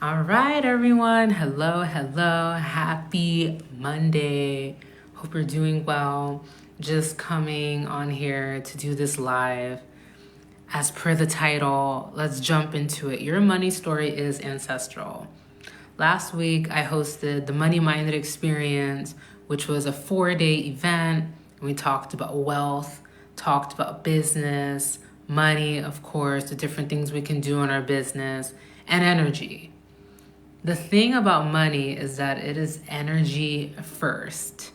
All right, everyone. Hello, hello. Happy Monday. Hope you're doing well. Just coming on here to do this live. As per the title, let's jump into it. Your money story is ancestral. Last week, I hosted the Money Minded Experience, which was a 4-day event. We talked about wealth, talked about business, money, of course, the different things we can do in our business, and energy. The thing about money is that it is energy first.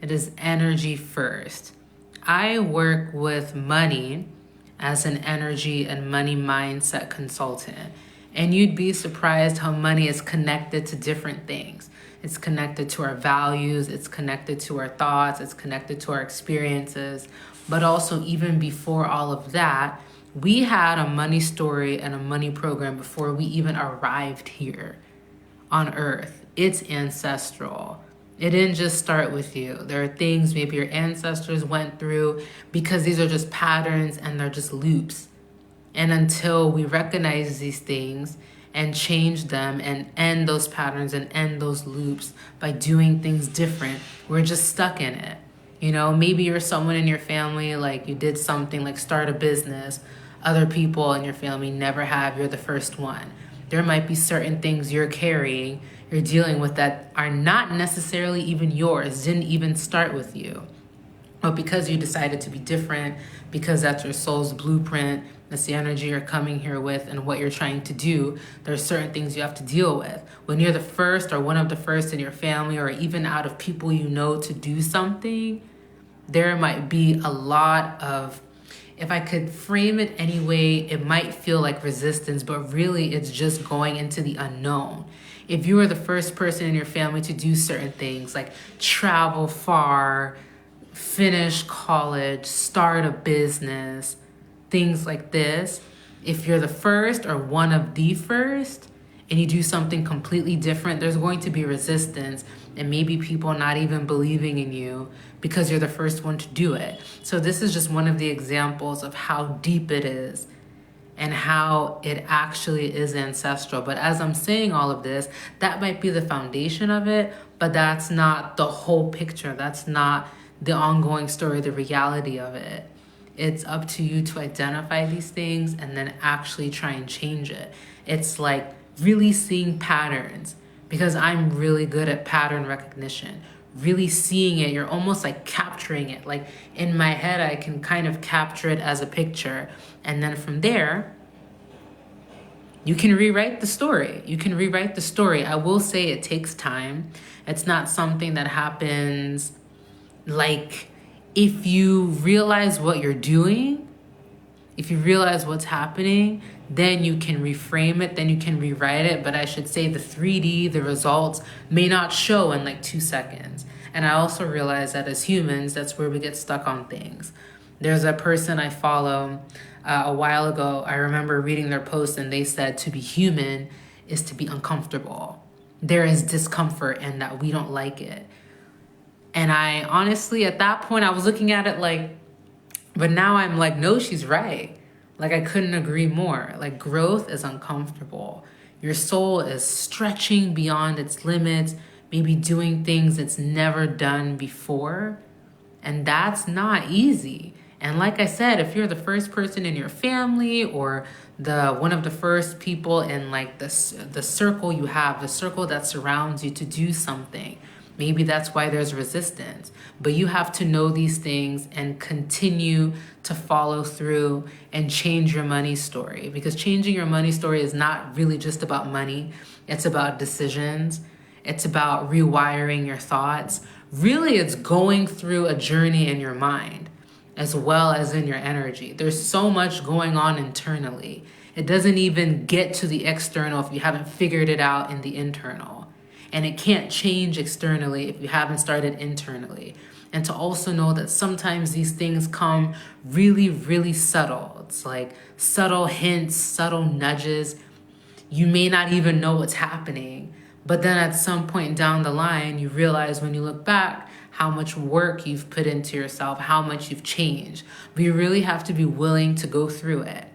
It is energy first. I work with money as an energy and money mindset consultant. And you'd be surprised how money is connected to different things. It's connected to our values, it's connected to our thoughts, it's connected to our experiences. But also, even before all of that, we had a money story and a money program before we even arrived here on earth. It's ancestral. It didn't just start with you. There are things maybe your ancestors went through because these are just patterns and they're just loops. And until we recognize these things and change them and end those patterns and end those loops by doing things different, we're just stuck in it. You know, maybe you're someone in your family, like you did something like start a business. Other people in your family never have. You're the first one. There might be certain things you're carrying, you're dealing with that are not necessarily even yours, didn't even start with you. But because you decided to be different, because that's your soul's blueprint, that's the energy you're coming here with and what you're trying to do, there are certain things you have to deal with. When you're the first or one of the first in your family or even out of people you know to do something, there might be a lot of, if I could frame it anyway, it might feel like resistance, but really it's just going into the unknown. If you were the first person in your family to do certain things like travel far, finish college, start a business, things like this, if you're the first or one of the first and you do something completely different, there's going to be resistance and maybe people not even believing in you because you're the first one to do it. So this is just one of the examples of how deep it is and how it actually is ancestral. But as I'm saying all of this, that might be the foundation of it, but that's not the whole picture. That's not the ongoing story, the reality of it. It's up to you to identify these things and then actually try and change it. It's like really seeing patterns, because I'm really good at pattern recognition. Really seeing it, you're almost like capturing it. Like in my head, I can kind of capture it as a picture. And then from there, you can rewrite the story. You can rewrite the story. I will say it takes time. It's not something that happens like if you realize what you're doing, if you realize what's happening, then you can reframe it, then you can rewrite it. But I should say the 3D, the results may not show in like 2 seconds. And I also realize that as humans, that's where we get stuck on things. There's a person I follow a while ago. I remember reading their post and they said to be human is to be uncomfortable. There is discomfort and that we don't like it. And I honestly, at that point, I was looking at it like, but now I'm like, no, she's right. Like, I couldn't agree more. Like, growth is uncomfortable. Your soul is stretching beyond its limits, maybe doing things it's never done before. And that's not easy. And like I said, if you're the first person in your family or the one of the first people in like the circle you have, the circle that surrounds you to do something, maybe that's why there's resistance. But you have to know these things and continue to follow through and change your money story. Because changing your money story is not really just about money. It's about decisions. It's about rewiring your thoughts. Really, it's going through a journey in your mind as well as in your energy. There's so much going on internally. It doesn't even get to the external if you haven't figured it out in the internal. And it can't change externally if you haven't started internally. And to also know that sometimes these things come really, really subtle. It's like subtle hints, subtle nudges. You may not even know what's happening. But then at some point down the line, you realize when you look back how much work you've put into yourself, how much you've changed. But you really have to be willing to go through it.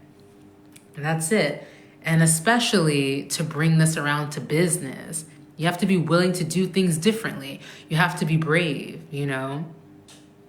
And that's it. And especially to bring this around to business, you have to be willing to do things differently. You have to be brave, you know?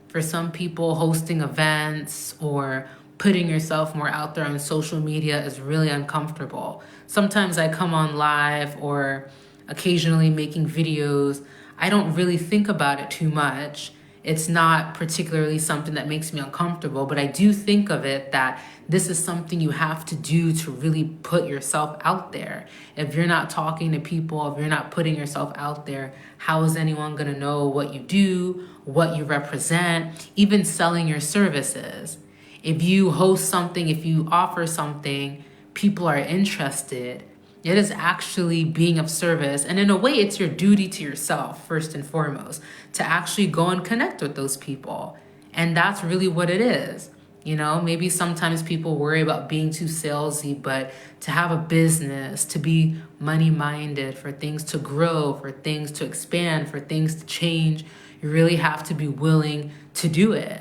For some people, hosting events or putting yourself more out there on social media is really uncomfortable. Sometimes I come on live or occasionally making videos. I don't really think about it too much. It's not particularly something that makes me uncomfortable, but I do think of it that this is something you have to do to really put yourself out there. If you're not talking to people, if you're not putting yourself out there, how is anyone going to know what you do, what you represent, even selling your services? If you host something, if you offer something, people are interested. It is actually being of service. And in a way, it's your duty to yourself, first and foremost, to actually go and connect with those people. And that's really what it is. You know, maybe sometimes people worry about being too salesy, but to have a business, to be money minded, for things to grow, for things to expand, for things to change, you really have to be willing to do it,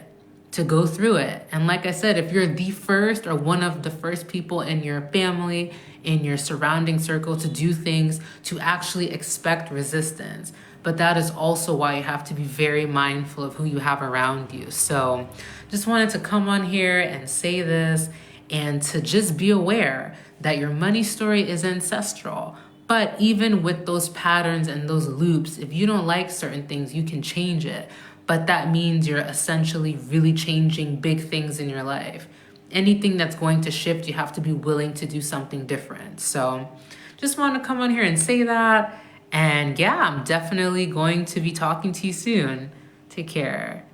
to go through it. And like I said, if you're the first or one of the first people in your family, in your surrounding circle to do things, to actually expect resistance. But that is also why you have to be very mindful of who you have around you. So just wanted to come on here and say this, and to just be aware that your money story is ancestral. But even with those patterns and those loops, if you don't like certain things, you can change it. But that means you're essentially really changing big things in your life. Anything that's going to shift, you have to be willing to do something different. So just want to come on here and say that. And yeah, I'm definitely going to be talking to you soon. Take care.